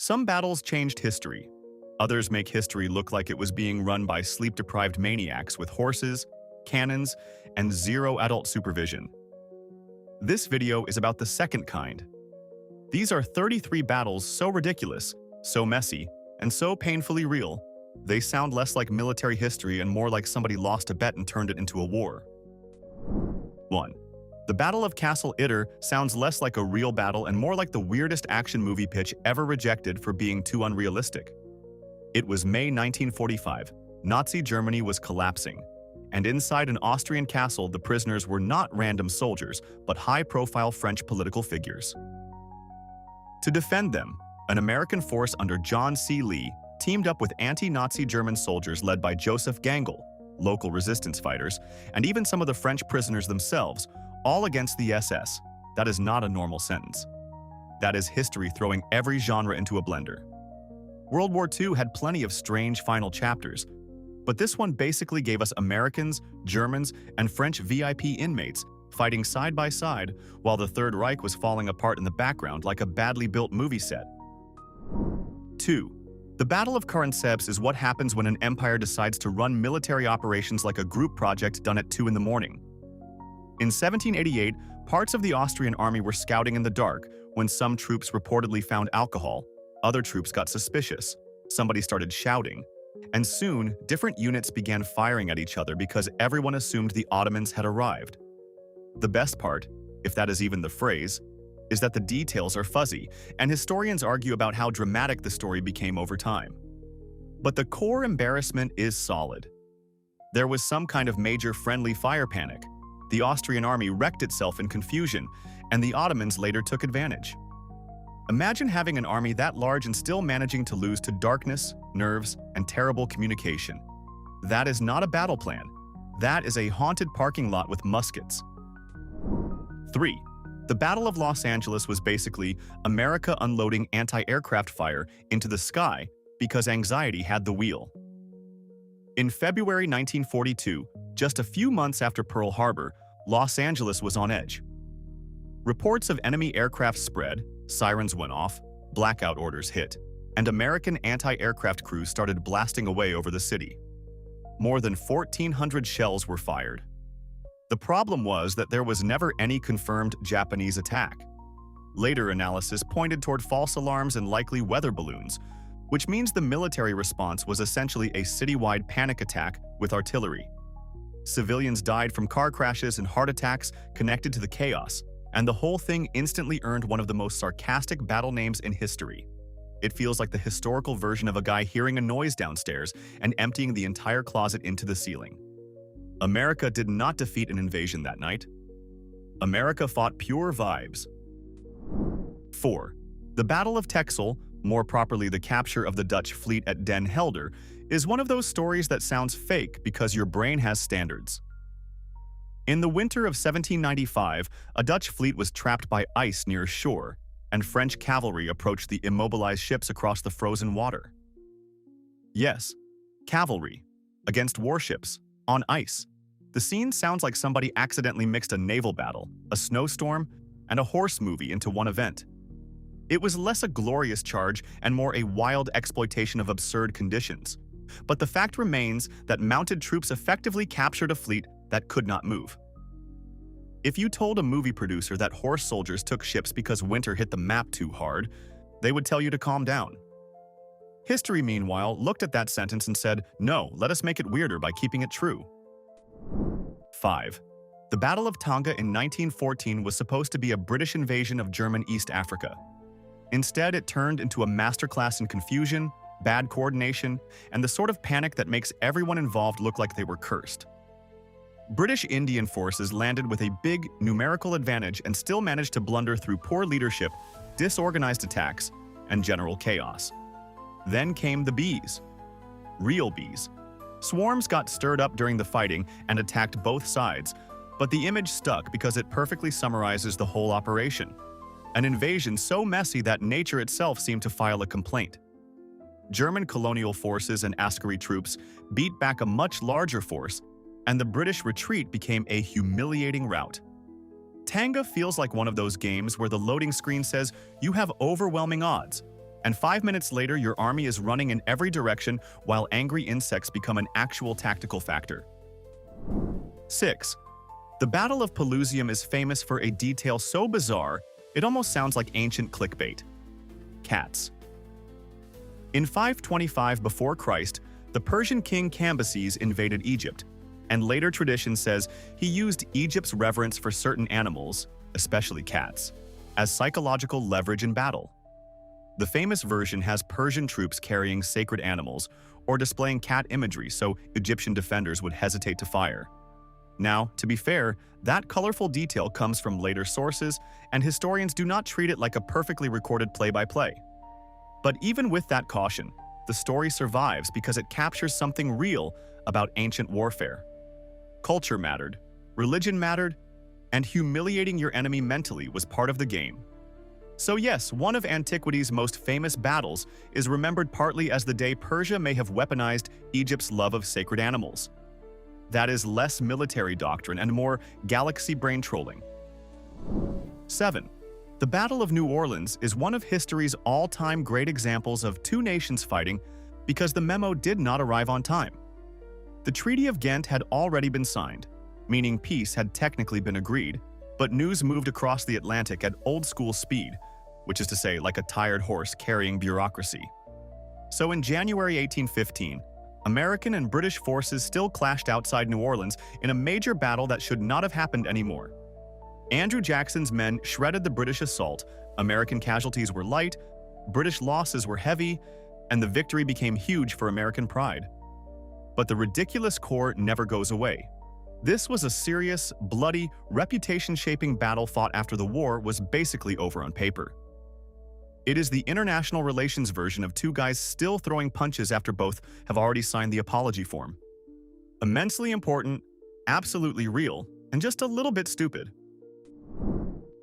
Some battles changed history. Others make history look like it was being run by sleep-deprived maniacs with horses, cannons, and zero adult supervision. This video is about the second kind. These are 33 battles so ridiculous, so messy, and so painfully real, they sound less like military history and more like somebody lost a bet and turned it into a war. 1. The Battle of Castle Itter sounds less like a real battle and more like the weirdest action movie pitch ever rejected for being too unrealistic. It was May 1945. Nazi Germany was collapsing, and inside an Austrian castle the prisoners were not random soldiers, but high-profile French political figures. To defend them, an American force under John C. Lee teamed up with anti-Nazi German soldiers led by Joseph Gangl, local resistance fighters, and even some of the French prisoners themselves, all against the SS. That is not a normal sentence. That is history throwing every genre into a blender. World War II had plenty of strange final chapters, but this one basically gave us Americans, Germans, and French VIP inmates fighting side by side while the Third Reich was falling apart in the background like a badly built movie set. 2. The Battle of Karansebes is what happens when an empire decides to run military operations like a group project done at 2 in the morning. In 1788, parts of the Austrian army were scouting in the dark when some troops reportedly found alcohol. Other troops got suspicious. Somebody started shouting. And soon, different units began firing at each other because everyone assumed the Ottomans had arrived. The best part, if that is even the phrase, is that the details are fuzzy, and historians argue about how dramatic the story became over time. But the core embarrassment is solid. There was some kind of major friendly fire panic. The Austrian army wrecked itself in confusion, and the Ottomans later took advantage. Imagine having an army that large and still managing to lose to darkness, nerves, and terrible communication. That is not a battle plan. That is a haunted parking lot with muskets. 3. The Battle of Los Angeles was basically America unloading anti-aircraft fire into the sky because anxiety had the wheel. In February 1942, just a few months after Pearl Harbor, Los Angeles was on edge. Reports of enemy aircraft spread, sirens went off, blackout orders hit, and American anti-aircraft crews started blasting away over the city. More than 1,400 shells were fired. The problem was that there was never any confirmed Japanese attack. Later analysis pointed toward false alarms and likely weather balloons, which means the military response was essentially a citywide panic attack with artillery. Civilians died from car crashes and heart attacks connected to the chaos, and the whole thing instantly earned one of the most sarcastic battle names in history. It feels like the historical version of a guy hearing a noise downstairs and emptying the entire closet into the ceiling. America did not defeat an invasion that night. America fought pure vibes. 4. The Battle of Texel, more properly the capture of the Dutch fleet at Den Helder, is one of those stories that sounds fake because your brain has standards. In the winter of 1795, a Dutch fleet was trapped by ice near shore, and French cavalry approached the immobilized ships across the frozen water. Yes, cavalry, against warships, on ice. The scene sounds like somebody accidentally mixed a naval battle, a snowstorm, and a horse movie into one event. It was less a glorious charge and more a wild exploitation of absurd conditions. But the fact remains that mounted troops effectively captured a fleet that could not move. If you told a movie producer that horse soldiers took ships because winter hit the map too hard, they would tell you to calm down. History, meanwhile, looked at that sentence and said, no, let us make it weirder by keeping it true. 5. The Battle of Tanga in 1914 was supposed to be a British invasion of German East Africa. Instead, it turned into a masterclass in confusion, bad coordination, and the sort of panic that makes everyone involved look like they were cursed. British Indian forces landed with a big numerical advantage and still managed to blunder through poor leadership, disorganized attacks, and general chaos. Then came the bees. Real bees. Swarms got stirred up during the fighting and attacked both sides, but the image stuck because it perfectly summarizes the whole operation. An invasion so messy that nature itself seemed to file a complaint. German colonial forces and askari troops beat back a much larger force, and the British retreat became a humiliating rout. Tanga feels like one of those games where the loading screen says you have overwhelming odds, and 5 minutes later your army is running in every direction while angry insects become an actual tactical factor. 6. The Battle of Pelusium is famous for a detail so bizarre, it almost sounds like ancient clickbait. Cats. In 525 before Christ, the Persian king Cambyses invaded Egypt, and later tradition says he used Egypt's reverence for certain animals, especially cats, as psychological leverage in battle. The famous version has Persian troops carrying sacred animals or displaying cat imagery so Egyptian defenders would hesitate to fire. Now, to be fair, that colorful detail comes from later sources, and historians do not treat it like a perfectly recorded play-by-play. But even with that caution, the story survives because it captures something real about ancient warfare. Culture mattered, religion mattered, and humiliating your enemy mentally was part of the game. So yes, one of antiquity's most famous battles is remembered partly as the day Persia may have weaponized Egypt's love of sacred animals. That is less military doctrine and more galaxy brain trolling. 7. The Battle of New Orleans is one of history's all-time great examples of two nations fighting because the memo did not arrive on time. The Treaty of Ghent had already been signed, meaning peace had technically been agreed, but news moved across the Atlantic at old-school speed, which is to say like a tired horse carrying bureaucracy. So in January 1815, American and British forces still clashed outside New Orleans in a major battle that should not have happened anymore. Andrew Jackson's men shredded the British assault, American casualties were light, British losses were heavy, and the victory became huge for American pride. But the ridiculous core never goes away. This was a serious, bloody, reputation-shaping battle fought after the war was basically over on paper. It is the international relations version of two guys still throwing punches after both have already signed the apology form. Immensely important, absolutely real, and just a little bit stupid.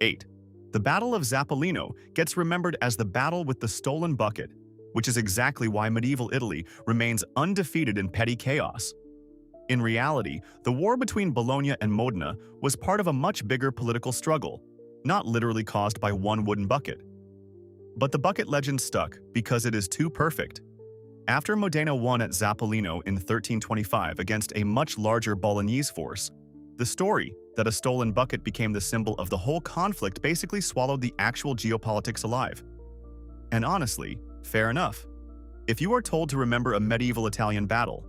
8. The Battle of Zappolino gets remembered as the battle with the stolen bucket, which is exactly why medieval Italy remains undefeated in petty chaos. In reality, the war between Bologna and Modena was part of a much bigger political struggle, not literally caused by one wooden bucket. But the bucket legend stuck because it is too perfect. After Modena won at Zappolino in 1325 against a much larger Bolognese force, the story that a stolen bucket became the symbol of the whole conflict basically swallowed the actual geopolitics alive. And honestly, fair enough. If you are told to remember a medieval Italian battle,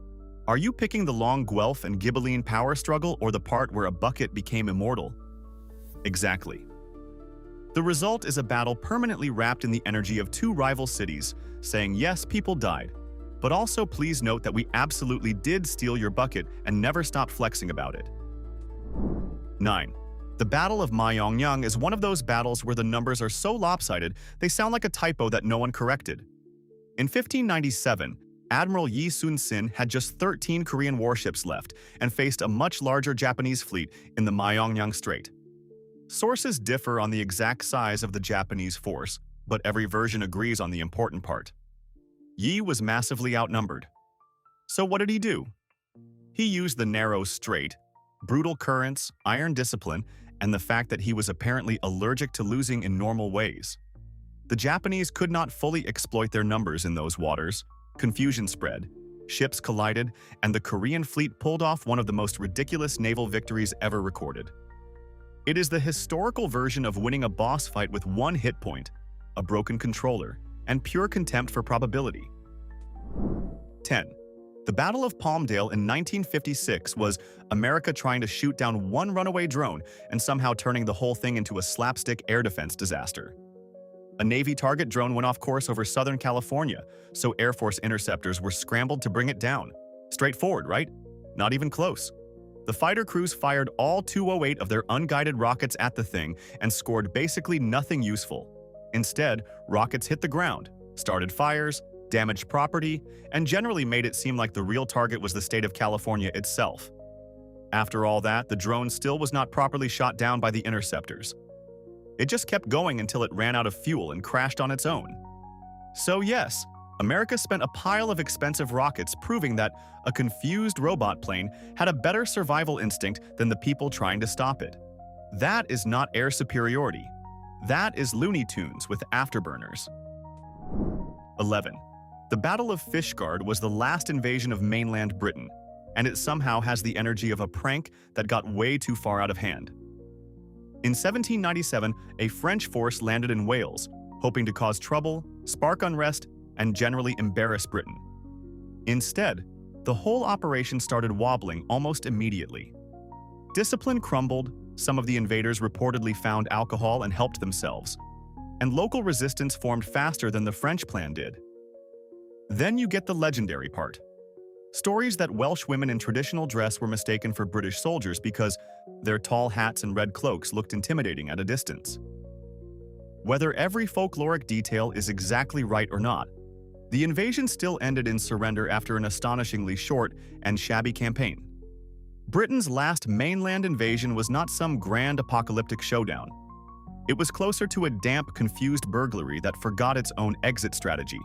are you picking the long Guelph and Ghibelline power struggle or the part where a bucket became immortal? Exactly. The result is a battle permanently wrapped in the energy of two rival cities, saying yes, people died, but also please note that we absolutely did steal your bucket and never stopped flexing about it. 9. The Battle of Myeongnyang is one of those battles where the numbers are so lopsided they sound like a typo that no one corrected. In 1597, Admiral Yi Sun-sin had just 13 Korean warships left and faced a much larger Japanese fleet in the Myeongnyang Strait. Sources differ on the exact size of the Japanese force, but every version agrees on the important part. Yi was massively outnumbered. So what did he do? He used the narrow strait, brutal currents, iron discipline, and the fact that he was apparently allergic to losing in normal ways. The Japanese could not fully exploit their numbers in those waters. Confusion spread, ships collided, and the Korean fleet pulled off one of the most ridiculous naval victories ever recorded. It is the historical version of winning a boss fight with one hit point, a broken controller, and pure contempt for probability. 10. The Battle of Palmdale in 1956 was America trying to shoot down one runaway drone and somehow turning the whole thing into a slapstick air defense disaster. A Navy target drone went off course over Southern California, so Air Force interceptors were scrambled to bring it down. Straightforward, right? Not even close. The fighter crews fired all 208 of their unguided rockets at the thing and scored basically nothing useful. Instead, rockets hit the ground, started fires, damaged property, and generally made it seem like the real target was the state of California itself. After all that, the drone still was not properly shot down by the interceptors. It just kept going until it ran out of fuel and crashed on its own. So yes, America spent a pile of expensive rockets proving that a confused robot plane had a better survival instinct than the people trying to stop it. That is not air superiority. That is Looney Tunes with afterburners. 11. The Battle of Fishguard was the last invasion of mainland Britain, and it somehow has the energy of a prank that got way too far out of hand. In 1797, a French force landed in Wales, hoping to cause trouble, spark unrest, and generally embarrass Britain. Instead, the whole operation started wobbling almost immediately. Discipline crumbled, some of the invaders reportedly found alcohol and helped themselves, and local resistance formed faster than the French plan did. Then you get the legendary part. Stories that Welsh women in traditional dress were mistaken for British soldiers because their tall hats and red cloaks looked intimidating at a distance. Whether every folkloric detail is exactly right or not, the invasion still ended in surrender after an astonishingly short and shabby campaign. Britain's last mainland invasion was not some grand apocalyptic showdown. It was closer to a damp, confused burglary that forgot its own exit strategy.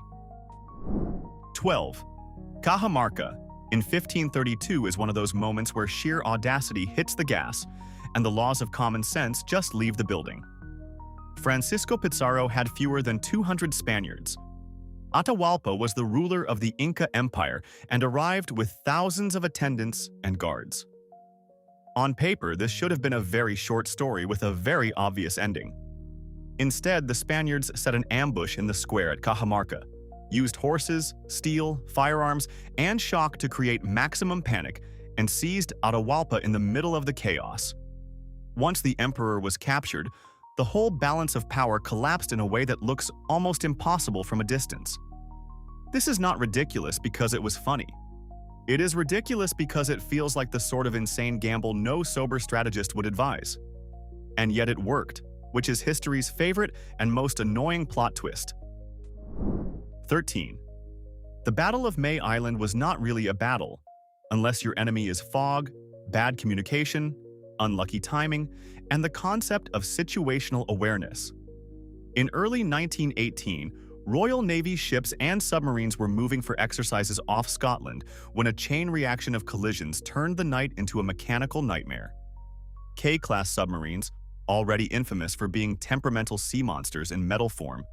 12. Cajamarca in 1532 is one of those moments where sheer audacity hits the gas and the laws of common sense just leave the building. Francisco Pizarro had fewer than 200 Spaniards. Atahualpa was the ruler of the Inca Empire and arrived with thousands of attendants and guards. On paper, this should have been a very short story with a very obvious ending. Instead, the Spaniards set an ambush in the square at Cajamarca, used horses, steel, firearms, and shock to create maximum panic, and seized Atahualpa in the middle of the chaos. Once the emperor was captured, the whole balance of power collapsed in a way that looks almost impossible from a distance. This is not ridiculous because it was funny. It is ridiculous because it feels like the sort of insane gamble no sober strategist would advise. And yet it worked, which is history's favorite and most annoying plot twist. 13. The Battle of May Island was not really a battle, unless your enemy is fog, bad communication, unlucky timing, and the concept of situational awareness. In early 1918, Royal Navy ships and submarines were moving for exercises off Scotland when a chain reaction of collisions turned the night into a mechanical nightmare. K-class submarines, already infamous for being temperamental sea monsters in metal form,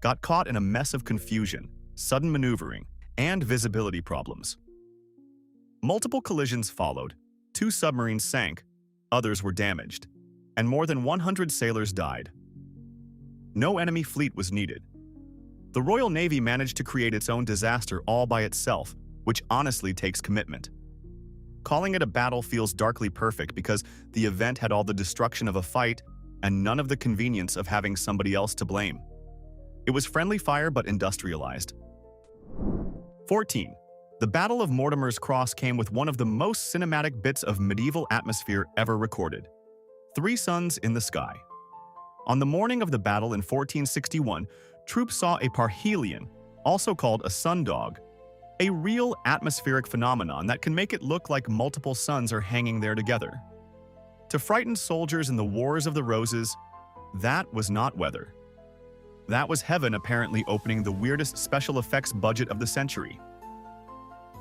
got caught in a mess of confusion, sudden maneuvering, and visibility problems. Multiple collisions followed, 2 submarines sank, others were damaged, and more than 100 sailors died. No enemy fleet was needed. The Royal Navy managed to create its own disaster all by itself, which honestly takes commitment. Calling it a battle feels darkly perfect because the event had all the destruction of a fight and none of the convenience of having somebody else to blame. It was friendly fire but industrialized. 14. The Battle of Mortimer's Cross came with one of the most cinematic bits of medieval atmosphere ever recorded. 3 suns in the sky. On the morning of the battle in 1461, troops saw a parhelion, also called a sundog, a real atmospheric phenomenon that can make it look like multiple suns are hanging there together. To frighten soldiers in the Wars of the Roses, that was not weather. That was heaven apparently opening the weirdest special effects budget of the century.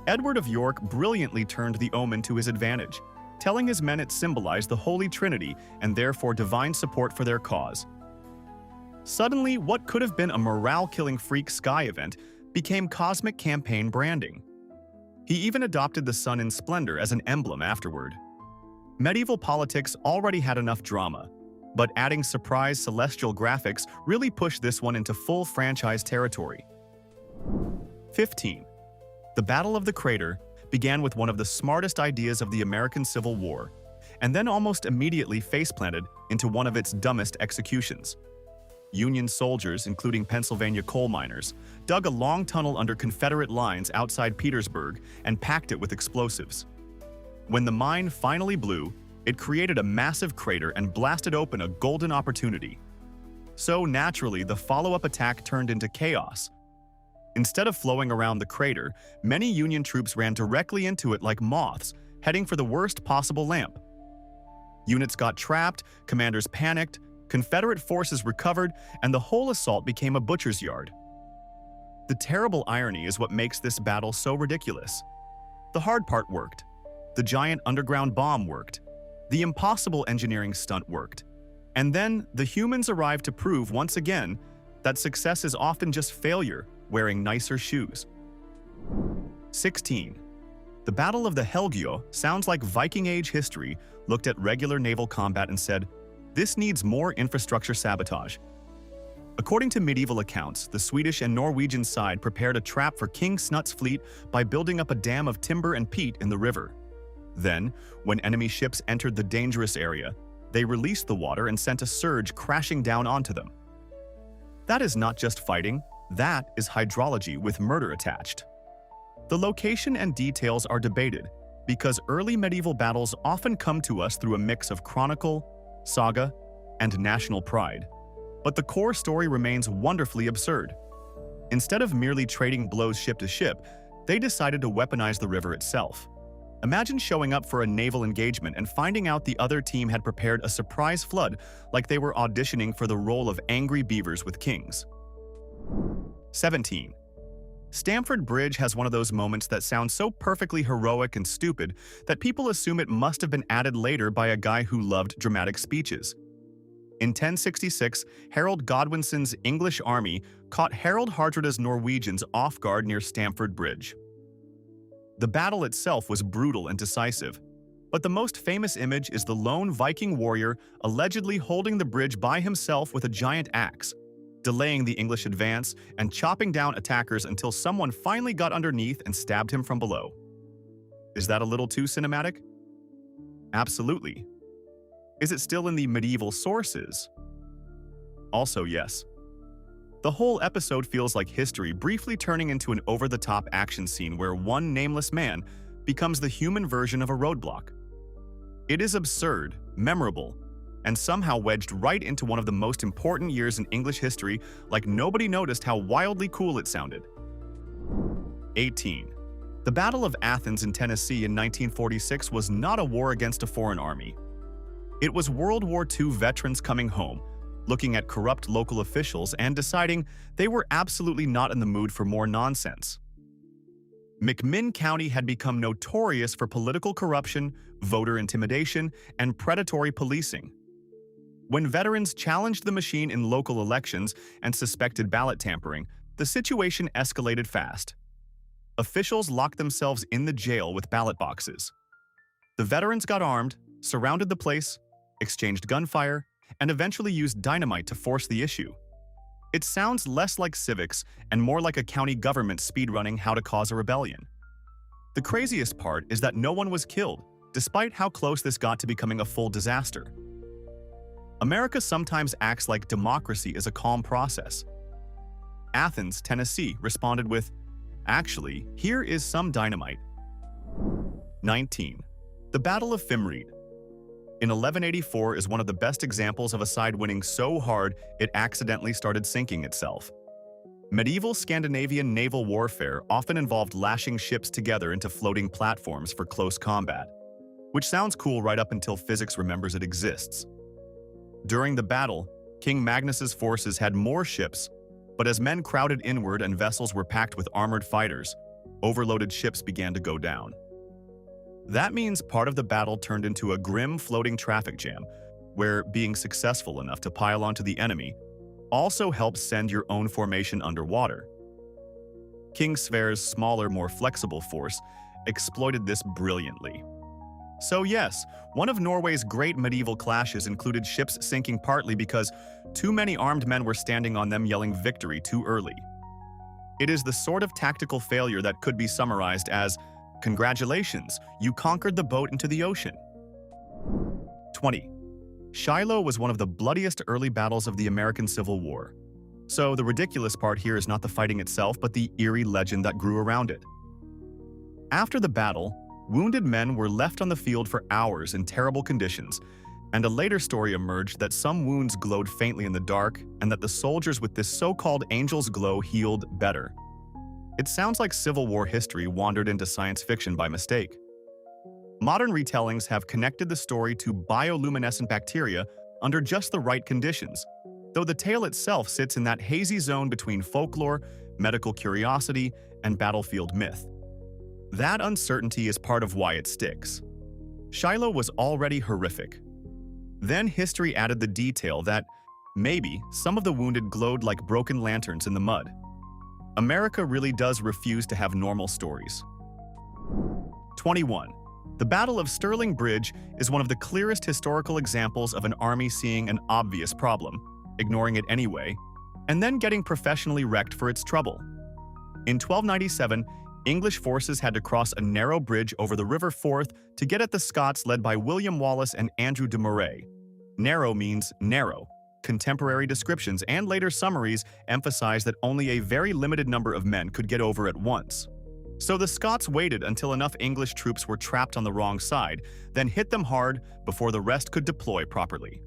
Edward of York brilliantly turned the omen to his advantage, telling his men it symbolized the Holy Trinity and therefore divine support for their cause. Suddenly, what could have been a morale-killing freak sky event became cosmic campaign branding. He even adopted the sun in splendor as an emblem afterward. Medieval politics already had enough drama, but adding surprise celestial graphics really pushed this one into full franchise territory. 15. The Battle of the Crater began with one of the smartest ideas of the American Civil War, and then almost immediately face-planted into one of its dumbest executions. Union soldiers, including Pennsylvania coal miners, dug a long tunnel under Confederate lines outside Petersburg and packed it with explosives. When the mine finally blew, it created a massive crater and blasted open a golden opportunity. So naturally, the follow-up attack turned into chaos. Instead of flowing around the crater, many Union troops ran directly into it like moths, heading for the worst possible lamp. Units got trapped, commanders panicked, Confederate forces recovered, and the whole assault became a butcher's yard. The terrible irony is what makes this battle so ridiculous. The hard part worked. The giant underground bomb worked. The impossible engineering stunt worked. And then the humans arrived to prove once again that success is often just failure, wearing nicer shoes. 16. The Battle of the Helgeå sounds like Viking Age history looked at regular naval combat and said, "This needs more infrastructure sabotage." According to medieval accounts, the Swedish and Norwegian side prepared a trap for King Snut's fleet by building up a dam of timber and peat in the river. Then, when enemy ships entered the dangerous area, they released the water and sent a surge crashing down onto them. That is not just fighting, that is hydrology with murder attached. The location and details are debated because early medieval battles often come to us through a mix of chronicle, saga, and national pride. But the core story remains wonderfully absurd. Instead of merely trading blows ship to ship, they decided to weaponize the river itself. Imagine showing up for a naval engagement and finding out the other team had prepared a surprise flood like they were auditioning for the role of angry beavers with kings. 17. Stamford Bridge has one of those moments that sound so perfectly heroic and stupid that people assume it must have been added later by a guy who loved dramatic speeches. In 1066, Harold Godwinson's English army caught Harald Hardrada's Norwegians off guard near Stamford Bridge. The battle itself was brutal and decisive, but the most famous image is the lone Viking warrior allegedly holding the bridge by himself with a giant axe, delaying the English advance and chopping down attackers until someone finally got underneath and stabbed him from below. Is that a little too cinematic? Absolutely. Is it still in the medieval sources? Also, yes. The whole episode feels like history briefly turning into an over-the-top action scene where one nameless man becomes the human version of a roadblock. It is absurd, memorable, and somehow wedged right into one of the most important years in English history, like nobody noticed how wildly cool it sounded. 18. The Battle of Athens in Tennessee in 1946 was not a war against a foreign army. It was World War II veterans coming home, looking at corrupt local officials and deciding they were absolutely not in the mood for more nonsense. McMinn County had become notorious for political corruption, voter intimidation, and predatory policing. When veterans challenged the machine in local elections and suspected ballot tampering, the situation escalated fast. Officials locked themselves in the jail with ballot boxes. The veterans got armed, surrounded the place, exchanged gunfire, and eventually used dynamite to force the issue. It sounds less like civics and more like a county government speedrunning how to cause a rebellion. The craziest part is that no one was killed, despite how close this got to becoming a full disaster. America sometimes acts like democracy is a calm process. Athens, Tennessee responded with, "Actually, here is some dynamite." 19. The Battle of Fimreite in 1184 is one of the best examples of a side winning so hard it accidentally started sinking itself. Medieval Scandinavian naval warfare often involved lashing ships together into floating platforms for close combat, which sounds cool right up until physics remembers it exists. During the battle, King Magnus's forces had more ships, but as men crowded inward and vessels were packed with armored fighters, overloaded ships began to go down. That means part of the battle turned into a grim floating traffic jam, where being successful enough to pile onto the enemy also helps send your own formation underwater. King Sverre's smaller, more flexible force exploited this brilliantly. So yes, one of Norway's great medieval clashes included ships sinking partly because too many armed men were standing on them yelling victory too early. It is the sort of tactical failure that could be summarized as, "Congratulations, you conquered the boat into the ocean." 20. Shiloh was one of the bloodiest early battles of the American Civil War. So the ridiculous part here is not the fighting itself, but the eerie legend that grew around it. After the battle, wounded men were left on the field for hours in terrible conditions, and a later story emerged that some wounds glowed faintly in the dark and that the soldiers with this so-called angel's glow healed better. It sounds like Civil War history wandered into science fiction by mistake. Modern retellings have connected the story to bioluminescent bacteria under just the right conditions, though the tale itself sits in that hazy zone between folklore, medical curiosity, and battlefield myth. That uncertainty is part of why it sticks. Shiloh was already horrific. Then history added the detail that maybe some of the wounded glowed like broken lanterns in the mud. America really does refuse to have normal stories. 21. The Battle of Stirling Bridge is one of the clearest historical examples of an army seeing an obvious problem, ignoring it anyway, and then getting professionally wrecked for its trouble. In 1297, English forces had to cross a narrow bridge over the River Forth to get at the Scots led by William Wallace and Andrew de Moray. Narrow means narrow. Contemporary descriptions and later summaries emphasize that only a very limited number of men could get over at once. So the Scots waited until enough English troops were trapped on the wrong side, then hit them hard before the rest could deploy properly.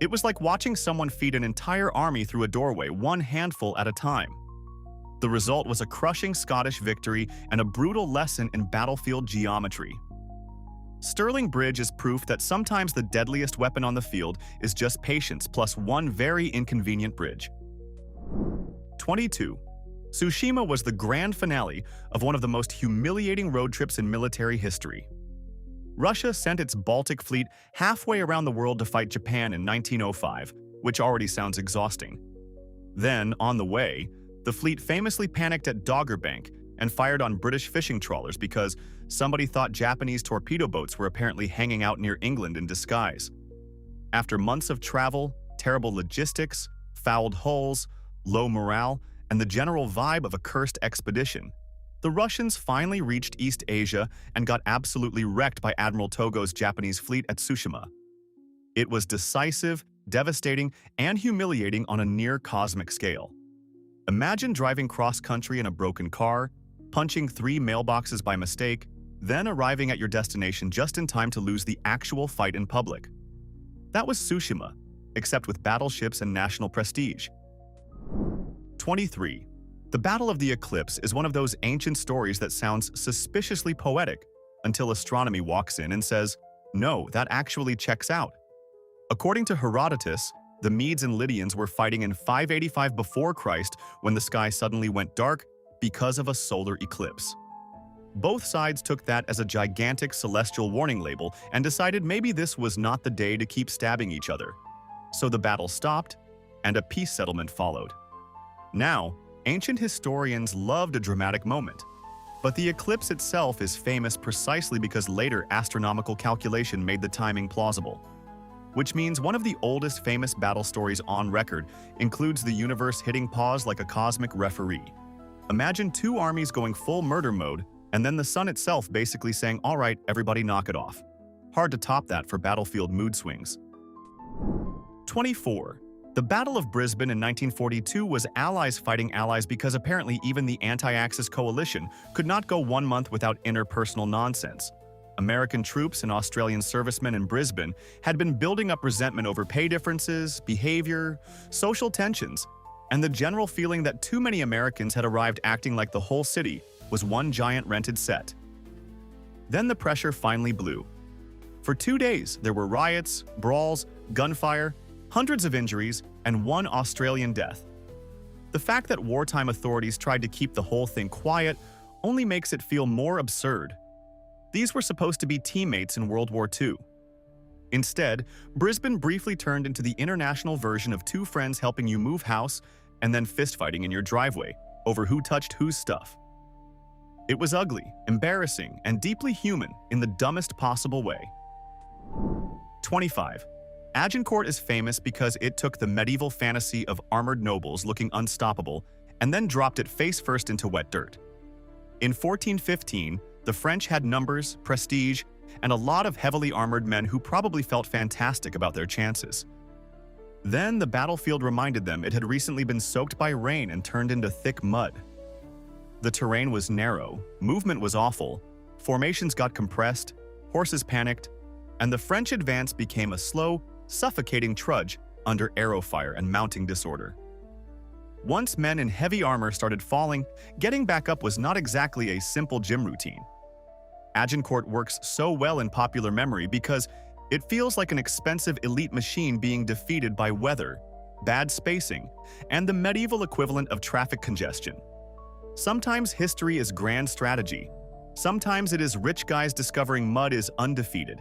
It was like watching someone feed an entire army through a doorway, one handful at a time. The result was a crushing Scottish victory and a brutal lesson in battlefield geometry. Stirling Bridge is proof that sometimes the deadliest weapon on the field is just patience plus one very inconvenient bridge. 22. Tsushima was the grand finale of one of the most humiliating road trips in military history. Russia sent its Baltic fleet halfway around the world to fight Japan in 1905, which already sounds exhausting. Then, on the way, the fleet famously panicked at Doggerbank and fired on British fishing trawlers because somebody thought Japanese torpedo boats were apparently hanging out near England in disguise. After months of travel, terrible logistics, fouled hulls, low morale, and the general vibe of a cursed expedition, the Russians finally reached East Asia and got absolutely wrecked by Admiral Togo's Japanese fleet at Tsushima. It was decisive, devastating, and humiliating on a near-cosmic scale. Imagine driving cross-country in a broken car, punching 3 mailboxes by mistake, then arriving at your destination just in time to lose the actual fight in public. That was Tsushima, except with battleships and national prestige. 23. The Battle of the Eclipse is one of those ancient stories that sounds suspiciously poetic until astronomy walks in and says, no, that actually checks out. According to Herodotus, the Medes and Lydians were fighting in 585 before Christ when the sky suddenly went dark because of a solar eclipse. Both sides took that as a gigantic celestial warning label and decided maybe this was not the day to keep stabbing each other. So the battle stopped, and a peace settlement followed. Now, ancient historians loved a dramatic moment, but the eclipse itself is famous precisely because later astronomical calculation made the timing plausible. Which means one of the oldest famous battle stories on record includes the universe hitting pause like a cosmic referee. Imagine 2 armies going full murder mode, and then the sun itself basically saying, all right, everybody knock it off. Hard to top that for battlefield mood swings. 24. The Battle of Brisbane in 1942 was allies fighting allies because apparently even the anti-Axis coalition could not go 1 month without interpersonal nonsense. American troops and Australian servicemen in Brisbane had been building up resentment over pay differences, behavior, social tensions, and the general feeling that too many Americans had arrived acting like the whole city was one giant rented set. Then the pressure finally blew. For 2 days, there were riots, brawls, gunfire, hundreds of injuries, and 1 Australian death. The fact that wartime authorities tried to keep the whole thing quiet only makes it feel more absurd. These were supposed to be teammates in World War II. Instead, Brisbane briefly turned into the international version of 2 friends helping you move house and then fistfighting in your driveway over who touched whose stuff. It was ugly, embarrassing, and deeply human in the dumbest possible way. 25. Agincourt is famous because it took the medieval fantasy of armored nobles looking unstoppable and then dropped it face first into wet dirt. In 1415, the French had numbers, prestige, and a lot of heavily armored men who probably felt fantastic about their chances. Then the battlefield reminded them it had recently been soaked by rain and turned into thick mud. The terrain was narrow, movement was awful, formations got compressed, horses panicked, and the French advance became a slow, suffocating trudge under arrow fire and mounting disorder. Once men in heavy armor started falling, getting back up was not exactly a simple gym routine. Agincourt works so well in popular memory because it feels like an expensive elite machine being defeated by weather, bad spacing, and the medieval equivalent of traffic congestion. Sometimes history is grand strategy. Sometimes it is rich guys discovering mud is undefeated.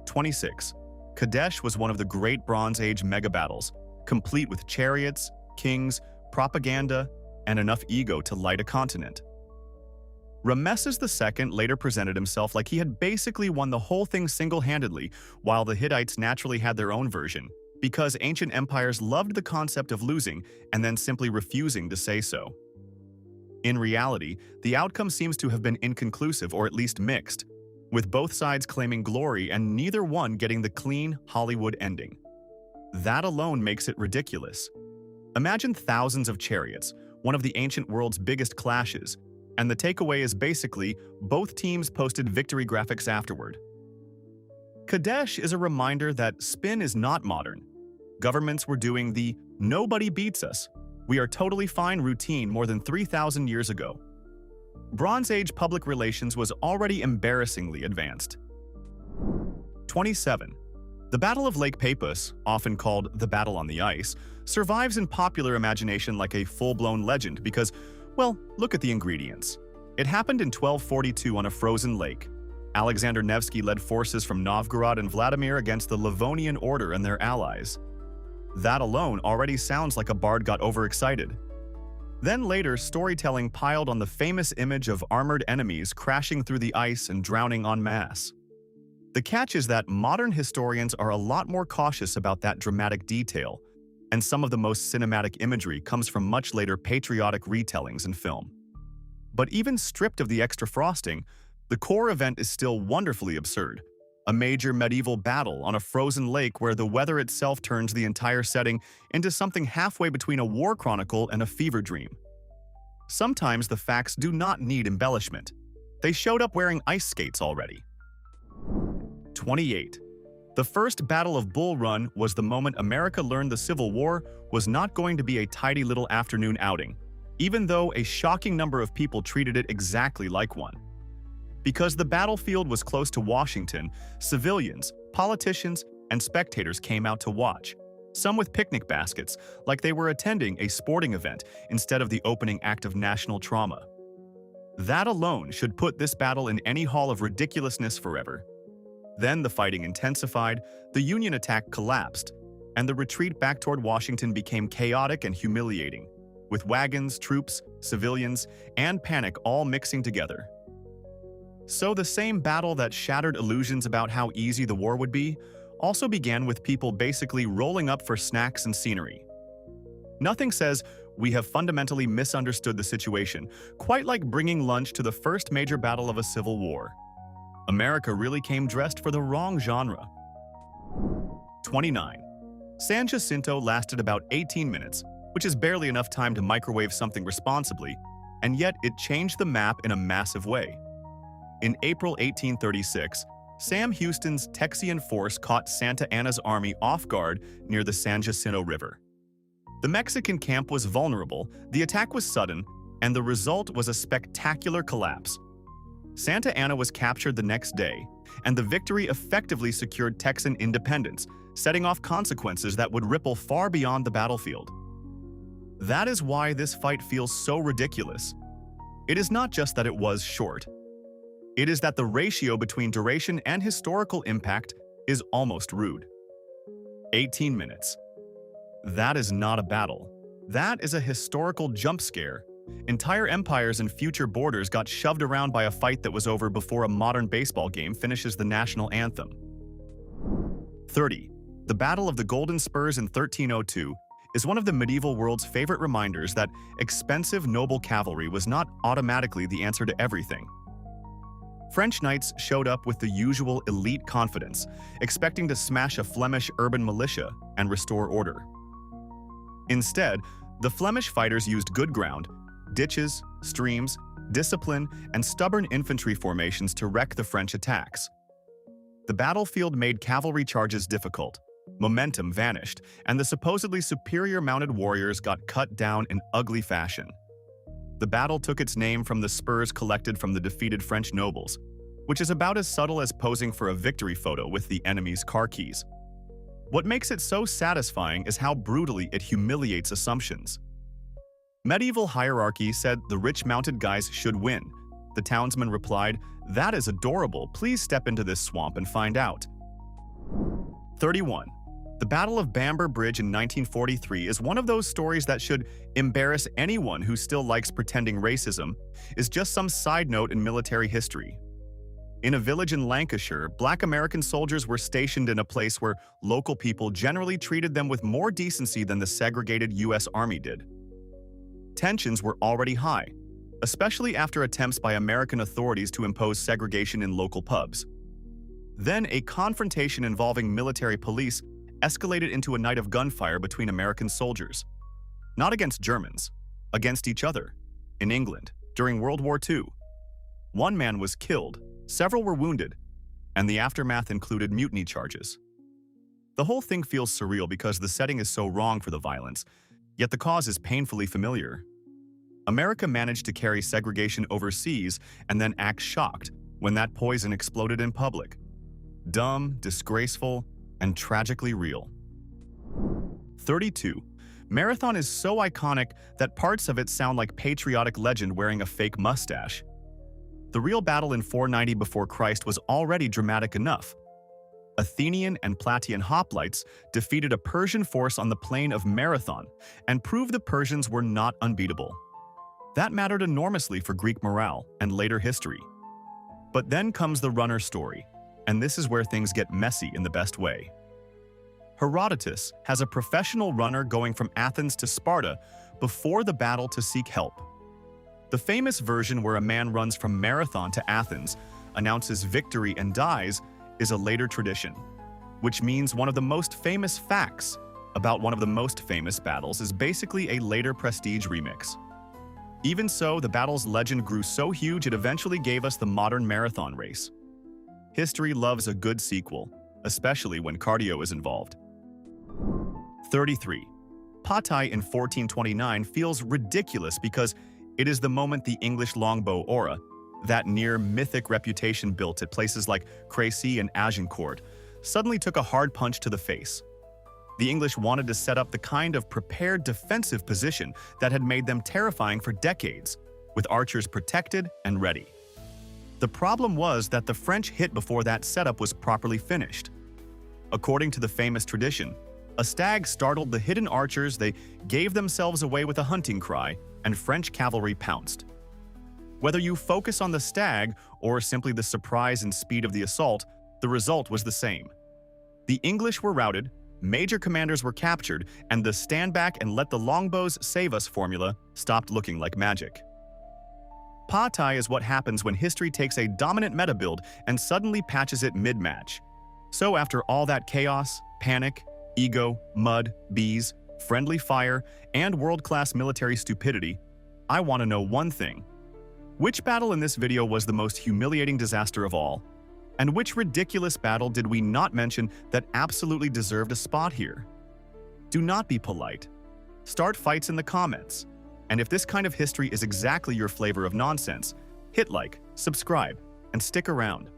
26. Kadesh was one of the great Bronze Age mega-battles, complete with chariots, kings, propaganda, and enough ego to light a continent. Rameses II later presented himself like he had basically won the whole thing single-handedly, while the Hittites naturally had their own version, because ancient empires loved the concept of losing and then simply refusing to say so. In reality, the outcome seems to have been inconclusive or at least mixed, with both sides claiming glory and neither one getting the clean Hollywood ending. That alone makes it ridiculous. Imagine thousands of chariots, one of the ancient world's biggest clashes, and the takeaway is basically both teams posted victory graphics afterward. Kadesh is a reminder that spin is not modern. Governments were doing the "nobody beats us, we are totally fine" routine more than 3,000 years ago. Bronze Age public relations was already embarrassingly advanced. 27. The Battle of Lake Peipus, often called the Battle on the Ice, survives in popular imagination like a full-blown legend because, well, look at the ingredients. It happened in 1242 on a frozen lake. Alexander Nevsky led forces from Novgorod and Vladimir against the Livonian Order and their allies. That alone already sounds like a bard got overexcited. Then later, storytelling piled on the famous image of armored enemies crashing through the ice and drowning en masse. The catch is that modern historians are a lot more cautious about that dramatic detail, and some of the most cinematic imagery comes from much later patriotic retellings in film. But even stripped of the extra frosting, the core event is still wonderfully absurd. A major medieval battle on a frozen lake where the weather itself turns the entire setting into something halfway between a war chronicle and a fever dream. Sometimes the facts do not need embellishment. They showed up wearing ice skates already. 28. The first Battle of Bull Run was the moment America learned the Civil War was not going to be a tidy little afternoon outing, even though a shocking number of people treated it exactly like one. Because the battlefield was close to Washington, civilians, politicians, and spectators came out to watch, some with picnic baskets, like they were attending a sporting event instead of the opening act of national trauma. That alone should put this battle in any hall of ridiculousness forever. Then the fighting intensified, the Union attack collapsed, and the retreat back toward Washington became chaotic and humiliating, with wagons, troops, civilians, and panic all mixing together. So the same battle that shattered illusions about how easy the war would be also began with people basically rolling up for snacks and scenery. Nothing says, "We have fundamentally misunderstood the situation," quite like bringing lunch to the first major battle of a civil war. America really came dressed for the wrong genre. 29. San Jacinto lasted about 18 minutes, which is barely enough time to microwave something responsibly, and yet it changed the map in a massive way. In April 1836, Sam Houston's Texian force caught Santa Anna's army off guard near the San Jacinto River. The Mexican camp was vulnerable, the attack was sudden, and the result was a spectacular collapse. Santa Anna was captured the next day, and the victory effectively secured Texan independence, setting off consequences that would ripple far beyond the battlefield. That is why this fight feels so ridiculous. It is not just that it was short. It is that the ratio between duration and historical impact is almost rude. 18 minutes. That is not a battle. That is a historical jump scare. Entire empires and future borders got shoved around by a fight that was over before a modern baseball game finishes the national anthem. 30. The Battle of the Golden Spurs in 1302 is one of the medieval world's favorite reminders that expensive noble cavalry was not automatically the answer to everything. French knights showed up with the usual elite confidence, expecting to smash a Flemish urban militia and restore order. Instead, the Flemish fighters used good ground, ditches, streams, discipline, and stubborn infantry formations to wreck the French attacks. The battlefield made cavalry charges difficult, momentum vanished, and the supposedly superior mounted warriors got cut down in ugly fashion. The battle took its name from the spurs collected from the defeated French nobles, which is about as subtle as posing for a victory photo with the enemy's car keys. What makes it so satisfying is how brutally it humiliates assumptions. Medieval hierarchy said the rich mounted guys should win. The townsman replied, "That is adorable, please step into this swamp and find out." 31. The Battle of Bamber Bridge in 1943 is one of those stories that should embarrass anyone who still likes pretending racism is just some side note in military history. In a village in Lancashire, Black American soldiers were stationed in a place where local people generally treated them with more decency than the segregated U.S. Army did. Tensions were already high, especially after attempts by American authorities to impose segregation in local pubs. Then a confrontation involving military police escalated into a night of gunfire between American soldiers. Not against Germans, against each other, in England, during World War II. One man was killed, several were wounded, and the aftermath included mutiny charges. The whole thing feels surreal because the setting is so wrong for the violence, yet the cause is painfully familiar. America managed to carry segregation overseas and then act shocked when that poison exploded in public. Dumb, disgraceful, and tragically real. 32. Marathon is so iconic that parts of it sound like patriotic legend wearing a fake mustache. The real battle in 490 before Christ was already dramatic enough. Athenian and Plataean hoplites defeated a Persian force on the plain of Marathon and proved the Persians were not unbeatable. That mattered enormously for Greek morale and later history. But then comes the runner story, and this is where things get messy in the best way. Herodotus has a professional runner going from Athens to Sparta before the battle to seek help. The famous version where a man runs from Marathon to Athens, announces victory and dies, is a later tradition, which means one of the most famous facts about one of the most famous battles is basically a later prestige remix. Even so, the battle's legend grew so huge it eventually gave us the modern marathon race. History loves a good sequel, especially when cardio is involved. 33. Patay in 1429 feels ridiculous because it is the moment the English longbow aura, that near-mythic reputation built at places like Crécy and Agincourt, suddenly took a hard punch to the face. The English wanted to set up the kind of prepared defensive position that had made them terrifying for decades, with archers protected and ready. The problem was that the French hit before that setup was properly finished. According to the famous tradition, a stag startled the hidden archers, they gave themselves away with a hunting cry, and French cavalry pounced. Whether you focus on the stag or simply the surprise and speed of the assault, the result was the same. The English were routed, major commanders were captured, and the stand back and let the longbows save us formula stopped looking like magic. Patay is what happens when history takes a dominant meta build and suddenly patches it mid-match. So after all that chaos, panic, ego, mud, bees, friendly fire, and world-class military stupidity, I want to know one thing. Which battle in this video was the most humiliating disaster of all? And which ridiculous battle did we not mention that absolutely deserved a spot here? Do not be polite. Start fights in the comments. And if this kind of history is exactly your flavor of nonsense, hit like, subscribe, and stick around.